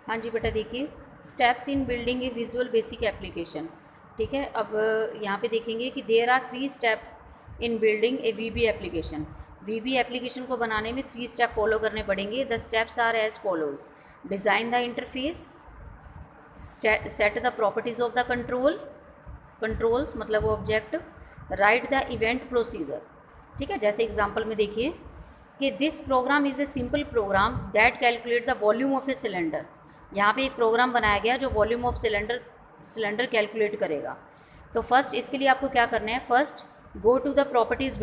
हाँ जी बेटा, देखिए steps in building a visual basic application. ठीक है, अब यहाँ पे देखेंगे कि there are 3 step in building a VB application. VB application को बनाने में 3 स्टेप फॉलो करने पड़ेंगे। The steps are as follows: design the interface, set the properties of the controls मतलब वो object, write the event procedure. ठीक है, जैसे एग्जांपल में देखिए कि this program is a simple programme that calculate the volume of a cylinder. यहाँ पे एक प्रोग्राम बनाया गया जो वॉल्यूम ऑफ सिलेंडर कैलकुलेट करेगा। तो फर्स्ट इसके लिए आपको क्या करना है, first go to the properties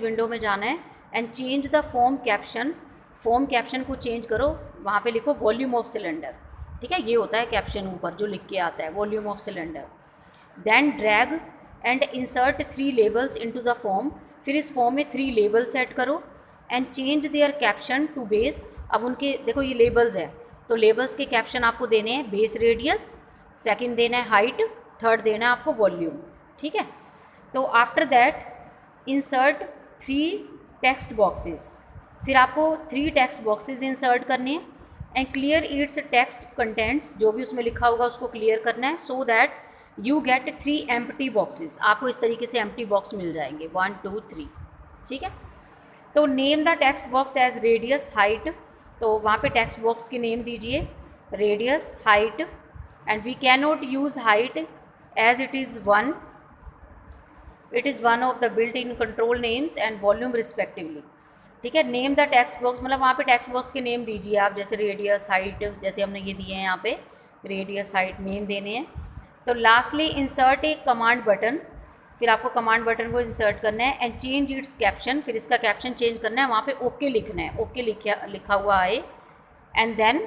window में जाना है and change the form caption को चेंज करो। वहाँ पे लिखो वॉल्यूम ऑफ सिलेंडर। ठीक है, ये होता है कैप्शन ऊपर जो लिख के आता है, volume of cylinder. Then drag and insert 3 labels into the form. फिर इस फॉर्म में 3 लेबल सेट करो and change their caption to base. अब उनके देखो ये लेबल्स है, तो लेबल्स के कैप्शन आपको देने हैं बेस रेडियस, सेकंड देना है हाइट, थर्ड देना है आपको वॉल्यूम। ठीक है, तो after that insert 3 text boxes. फिर आपको 3 टेक्स्ट बॉक्सेस इंसर्ट करने हैं and clear it's text contents. जो भी उसमें लिखा होगा उसको क्लियर करना है, so that you get 3 empty boxes. आपको इस तरीके से एम्प्टी बॉक्स मिल जाएंगे 1 2 3। ठीक है, तो name the text box as radius height. तो वहाँ पे टेक्स्ट बॉक्स की नेम दीजिए radius height, and we can not use height as it is one of the built in control names and volume respectively. ठीक है, name the text box मतलब वहाँ पे टेक्स्ट बॉक्स के नेम दीजिए आप, जैसे रेडियस हाइट, जैसे हमने ये दिए हैं यहाँ पे रेडियस हाइट नेम देने हैं। तो लास्टली इंसर्ट ए कमांड बटन। फिर आपको कमांड बटन को इंसर्ट करना है एंड चेंज इट्स कैप्शन। फिर इसका कैप्शन चेंज करना है, वहाँ पे ओके लिखना है, ओके लिखा हुआ आए एंड देन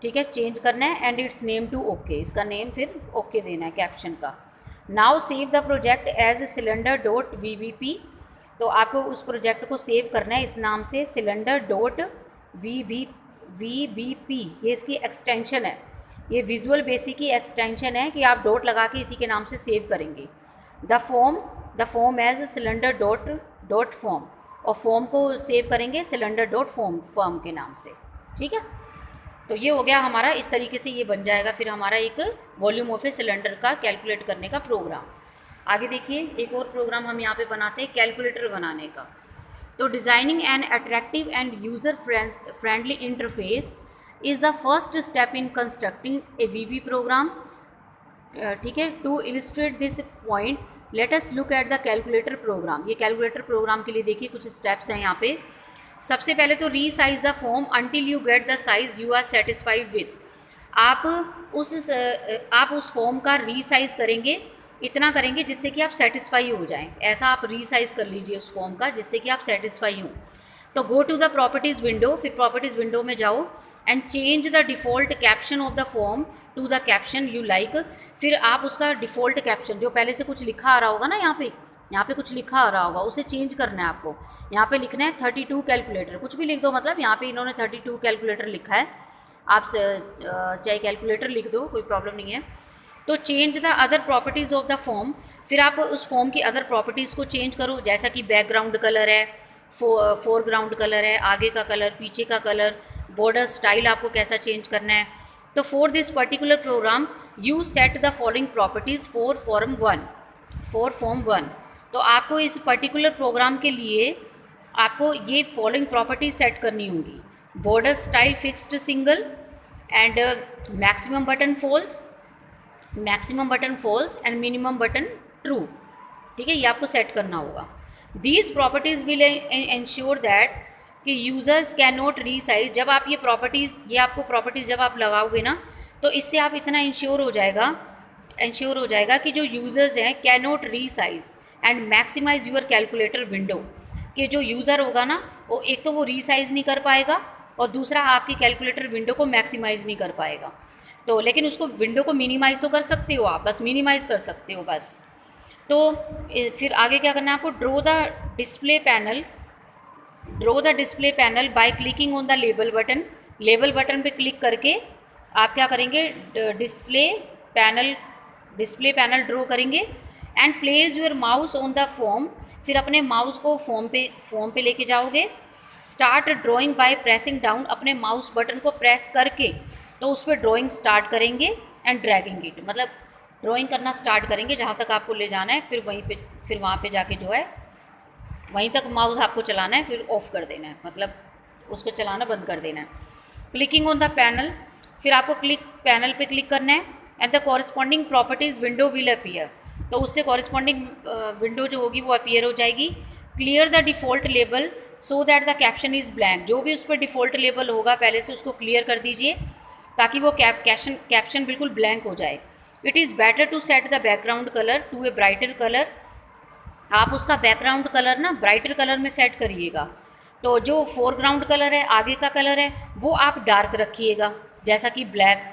ठीक है चेंज करना है and its name to okay. इसका नेम फिर ओके देना है कैप्शन का। Now save the project as cylinder.vbp। तो आपको उस प्रोजेक्ट को सेव करना है इस नाम से cylinder.vbp। ये इसकी एक्सटेंशन है, ये विजुअल बेसिक की एक्सटेंशन है कि आप डॉट लगा के इसी के नाम से सेव करेंगे। द फॉर्म एज cylinder.form, और फॉर्म को सेव करेंगे cylinder.form के नाम से। ठीक है, तो ये हो गया हमारा, इस तरीके से ये बन जाएगा फिर हमारा एक वॉल्यूम ऑफ ए सिलेंडर का कैलकुलेट करने का प्रोग्राम। आगे देखिए एक और प्रोग्राम हम यहाँ पे बनाते हैं कैलकुलेटर बनाने का। तो designing an attractive and user friendly interface is the first step in constructing a VB program. ठीक है, to illustrate this point let us look at the calculator program. ये कैलकुलेटर प्रोग्राम के लिए देखिए कुछ स्टेप्स हैं यहाँ पे। सबसे पहले तो resize the form until you get the size you are satisfied with. आप उस फॉर्म का रीसाइज करेंगे, इतना करेंगे जिससे कि आप सेटिस्फाई हो जाएं। ऐसा आप रीसाइज कर लीजिए उस फॉर्म का जिससे कि आप सेटिस्फाई हों। तो go to the properties window, फिर प्रॉपर्टीज़ विंडो में जाओ and change the default caption of the form to the caption you like. फिर आप उसका डिफ़ॉल्ट कैप्शन जो पहले से कुछ लिखा आ रहा होगा ना, यहाँ पे कुछ लिखा आ रहा होगा, उसे चेंज करना है आपको। यहाँ पे लिखना है 32 कैलकुलेटर, कुछ भी लिख दो, मतलब यहाँ पे इन्होंने 32 कैलकुलेटर लिखा है, आप चाहे कैलकुलेटर लिख दो, कोई प्रॉब्लम नहीं है। तो change the other properties of the form. फिर आप उस फॉर्म की अदर प्रॉपर्टीज़ को चेंज करो, जैसा कि बैकग्राउंड कलर है, फोरग्राउंड कलर है, आगे का कलर, पीछे का कलर, बॉर्डर स्टाइल आपको कैसा चेंज करना है। तो for this particular program you set the following properties for form 1। तो आपको इस पर्टिकुलर प्रोग्राम के लिए आपको ये फॉलोइंग प्रॉपर्टीज सेट करनी होंगी: border style fixed single and maximum button false and minimum button true. ठीक है, ये आपको सेट करना होगा। These properties will ensure that कि यूज़र्स कैन नॉट रीसाइज। जब आप ये आपको प्रॉपर्टीज़ जब आप लगाओगे ना, तो इससे आप इतना इंश्योर हो जाएगा कि जो यूज़र्स हैं can not resize and maximize your calculator window. कि जो यूज़र होगा ना, वो एक तो वो रीसाइज नहीं कर पाएगा और दूसरा आपकी कैलकुलेटर विंडो को मैक्सिमाइज़ नहीं कर पाएगा। तो लेकिन उसको विंडो को मिनिमाइज़ तो कर सकते हो आप, बस मिनिमाइज़ कर सकते हो बस। तो फिर आगे क्या करना है आपको, draw the display panel by clicking on the label button पे क्लिक करके आप क्या करेंगे, डिस्प्ले पैनल ड्रॉ करेंगे and place your mouse on the form. फिर अपने माउस को फॉर्म पे लेके जाओगे start drawing by pressing down, अपने माउस बटन को प्रेस करके तो उस पर ड्राइंग स्टार्ट करेंगे एंड ड्रैगिंग इट, मतलब ड्राइंग करना स्टार्ट करेंगे जहाँ तक आपको ले जाना है, फिर वहाँ पे जाके जो है वहीं तक माउस आपको चलाना है, फिर ऑफ कर देना है, मतलब उसको चलाना बंद कर देना है। क्लिकिंग ऑन द पैनल, फिर आपको पैनल पे क्लिक करना है and the corresponding properties window will appear, तो उससे कॉरस्पॉन्डिंग विंडो जो होगी वो अपीयर हो जाएगी। Clear the default label so that the caption is blank, जो भी उस पर डिफ़ॉल्ट लेबल होगा पहले से उसको क्लियर कर दीजिए ताकि वो कैप्शन बिल्कुल ब्लैंक हो जाए। It is better to set the background colour to a brighter colour, आप उसका बैकग्राउंड कलर ना ब्राइटर कलर में सेट करिएगा। तो जो फोरग्राउंड कलर है, आगे का कलर है, वो आप डार्क रखिएगा जैसा कि ब्लैक,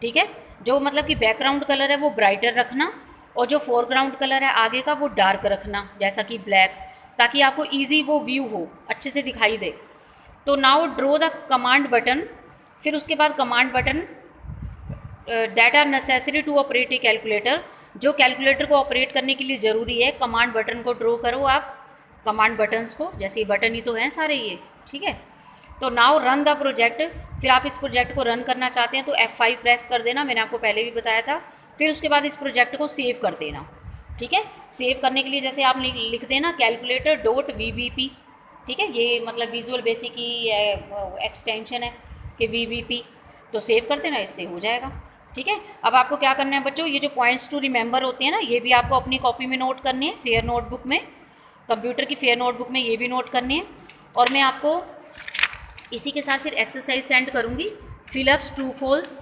ठीक है। जो मतलब कि बैकग्राउंड कलर है वो ब्राइटर रखना और जो फोरग्राउंड कलर है आगे का वो डार्क रखना जैसा कि ब्लैक, ताकि आपको ईजी वो व्यू हो, अच्छे से दिखाई दे। तो now draw the command button, फिर उसके बाद command button that are necessary to operate a calculator, जो कैलकुलेटर को ऑपरेट करने के लिए ज़रूरी है, कमांड बटन को ड्रॉ करो आप, कमांड बटन्स को, जैसे ये बटन ही तो हैं सारे ये, ठीक है। तो नाउ रन द प्रोजेक्ट, फिर आप इस प्रोजेक्ट को रन करना चाहते हैं तो F5 प्रेस कर देना, मैंने आपको पहले भी बताया था। फिर उसके बाद इस प्रोजेक्ट को सेव कर देना, ठीक है। सेव करने के लिए जैसे आप लिख देना calculator.vbp, ठीक है, ये मतलब विजुअल बेसिक की एक्सटेंशन है कि VBP, तो सेव कर देना, इससे हो जाएगा, ठीक है। अब आपको क्या करना है बच्चों, ये जो पॉइंट्स टू रिमेंबर होते हैं ना, ये भी आपको अपनी कॉपी में नोट करने हैं, फेयर नोटबुक में, कंप्यूटर की फेयर नोटबुक में ये भी नोट करने हैं। और मैं आपको इसी के साथ फिर एक्सरसाइज सेंड करूँगी, fill ups, true false,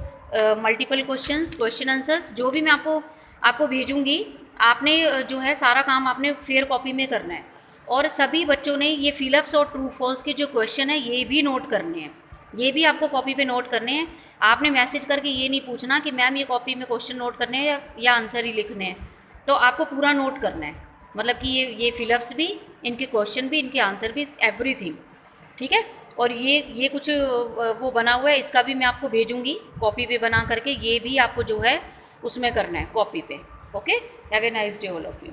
multiple questions, question answers, जो भी मैं आपको भेजूँगी, आपने जो है सारा काम आपने फेयर कॉपी में करना है। और सभी बच्चों ने ये फिलअप्स और ट्रू फॉल्स के जो क्वेश्चन है ये भी नोट करने हैं, ये भी आपको कॉपी पे नोट करने हैं। आपने मैसेज करके ये नहीं पूछना कि मैम ये कॉपी में क्वेश्चन नोट करने हैं या आंसर ही लिखने हैं, तो आपको पूरा नोट करना है, मतलब कि ये फिलअप्स भी, इनके क्वेश्चन भी, इनके आंसर भी, एवरीथिंग, ठीक है। और ये कुछ वो बना हुआ है, इसका भी मैं आपको भेजूँगी कॉपी पे बना करके, ये भी आपको जो है उसमें करना है कॉपी पे। Okay, have a nice day all of you.